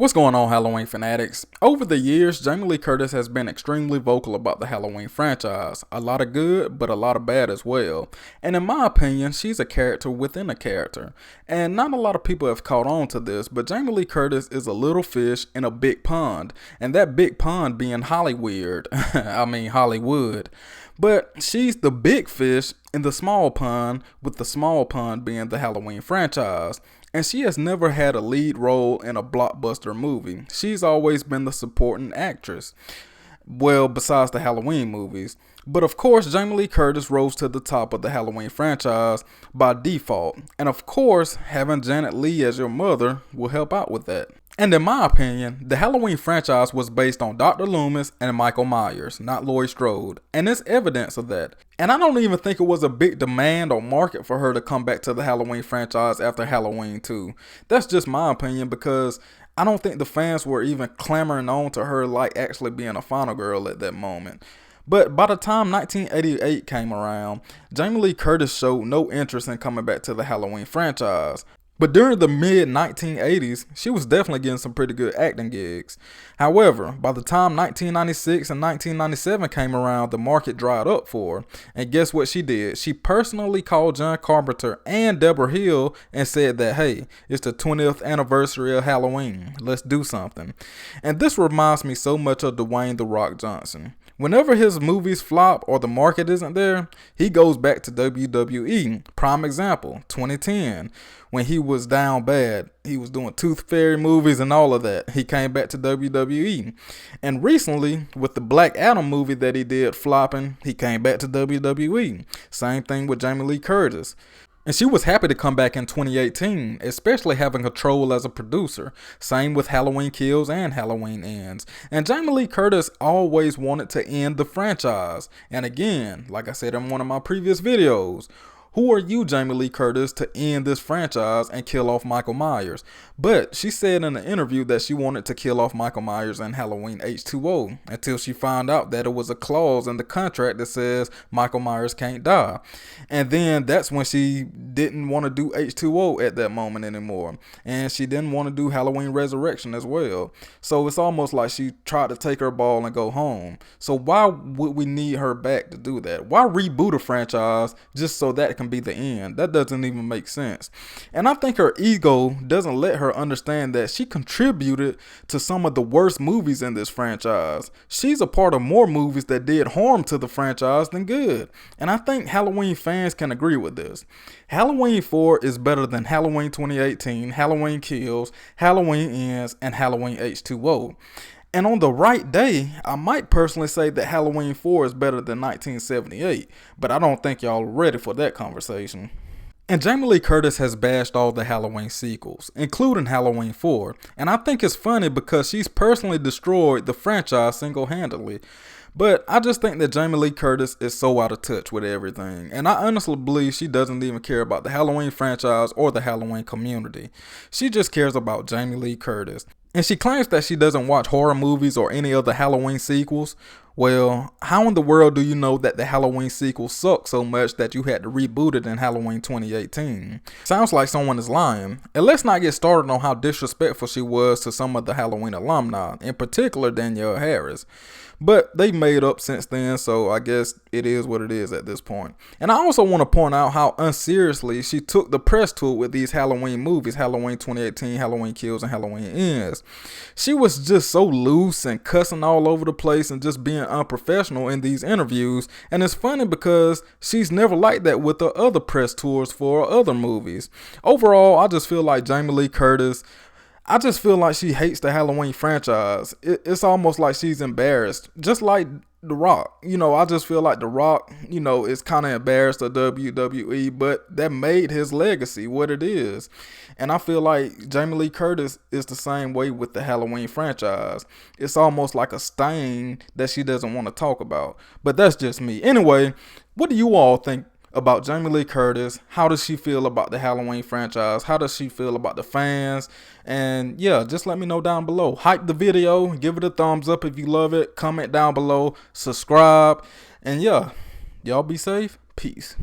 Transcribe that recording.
What's going on, Halloween fanatics? Over the years, Jamie Lee Curtis has been extremely vocal about the Halloween franchise. A lot of good, but a lot of bad as well. And in my opinion, she's a character within a character. And not a lot of people have caught on to this, but Jamie Lee Curtis is a little fish in a big pond. And that big pond being Hollywood. Hollywood. But she's the big fish in the small pond, with the small pond being the Halloween franchise. And she has never had a lead role in a blockbuster movie. She's always been the supporting actress. Well, besides the Halloween movies. But of course, Jamie Lee Curtis rose to the top of the Halloween franchise by default. And of course, having Janet Leigh as your mother will help out with that. And in my opinion, the Halloween franchise was based on Dr. Loomis and Michael Myers, not Laurie Strode. And there's evidence of that. And I don't even think it was a big demand or market for her to come back to the Halloween franchise after Halloween 2. That's just my opinion, because I don't think the fans were even clamoring on to her like actually being a final girl at that moment. But by the time 1988 came around, Jamie Lee Curtis showed no interest in coming back to the Halloween franchise. But during the mid-1980s, she was definitely getting some pretty good acting gigs. However, by the time 1996 and 1997 came around, the market dried up for her. And guess what she did? She personally called John Carpenter and Deborah Hill and said that, hey, it's the 20th anniversary of Halloween. Let's do something. And this reminds me so much of Dwayne "The Rock" Johnson. Whenever his movies flop or the market isn't there, he goes back to WWE. Prime example, 2010, when he was down bad. He was doing Tooth Fairy movies and all of that. He came back to WWE. And recently, with the Black Adam movie that he did flopping, he came back to WWE. Same thing with Jamie Lee Curtis. And she was happy to come back in 2018, especially having control as a producer. Same with Halloween Kills and Halloween Ends. And Jamie Lee Curtis always wanted to end the franchise. And again, like I said in one of my previous videos, who are you, Jamie Lee Curtis, to end this franchise and kill off Michael Myers? But she said in an interview that she wanted to kill off Michael Myers in Halloween H2O until she found out that it was a clause in the contract that says Michael Myers can't die. And then that's when she didn't want to do H2O at that moment anymore. And she didn't want to do Halloween Resurrection as well. So it's almost like she tried to take her ball and go home. So why would we need her back to do that? Why reboot a franchise just so that can be the end? That doesn't even make sense. And I think her ego doesn't let her understand that she contributed to some of the worst movies in this franchise. She's a part of more movies that did harm to the franchise than good. And I think Halloween fans can agree with this. Halloween 4 is better than Halloween 2018, Halloween Kills, Halloween Ends, and Halloween H2O. And on the right day, I might personally say that Halloween 4 is better than 1978, but I don't think y'all are ready for that conversation. And Jamie Lee Curtis has bashed all the Halloween sequels, including Halloween 4, and I think it's funny because she's personally destroyed the franchise single-handedly. But I just think that Jamie Lee Curtis is so out of touch with everything, and I honestly believe she doesn't even care about the Halloween franchise or the Halloween community. She just cares about Jamie Lee Curtis. And she claims that she doesn't watch horror movies or any other Halloween sequels. Well, how in the world do you know that the Halloween sequel sucked so much that you had to reboot it in Halloween 2018? Sounds like someone is lying. And let's not get started on how disrespectful she was to some of the Halloween alumni, in particular Danielle Harris. But they made up since then, so I guess it is what it is at this point. And I also want to point out how unseriously she took the press tour with these Halloween movies, Halloween 2018, Halloween Kills, and Halloween Ends. She was just so loose and cussing all over the place and just being unprofessional in these interviews. And it's funny because she's never like that with the other press tours for other movies. Overall, I just feel like Jamie Lee Curtis, I just feel like she hates the Halloween franchise. It's almost like she's embarrassed, just like The Rock. I just feel like The Rock, is kind of embarrassed of WWE, but that made his legacy what it is. And I feel like Jamie Lee Curtis is the same way with the Halloween franchise. It's almost like a stain that she doesn't want to talk about. But that's just me. Anyway, what do you all think about Jamie Lee Curtis? How does she feel about the Halloween franchise? How does she feel about the fans? And yeah, just let me know down below. Hype the video, give it a thumbs up if you love it, comment down below, subscribe, and yeah, y'all be safe. Peace.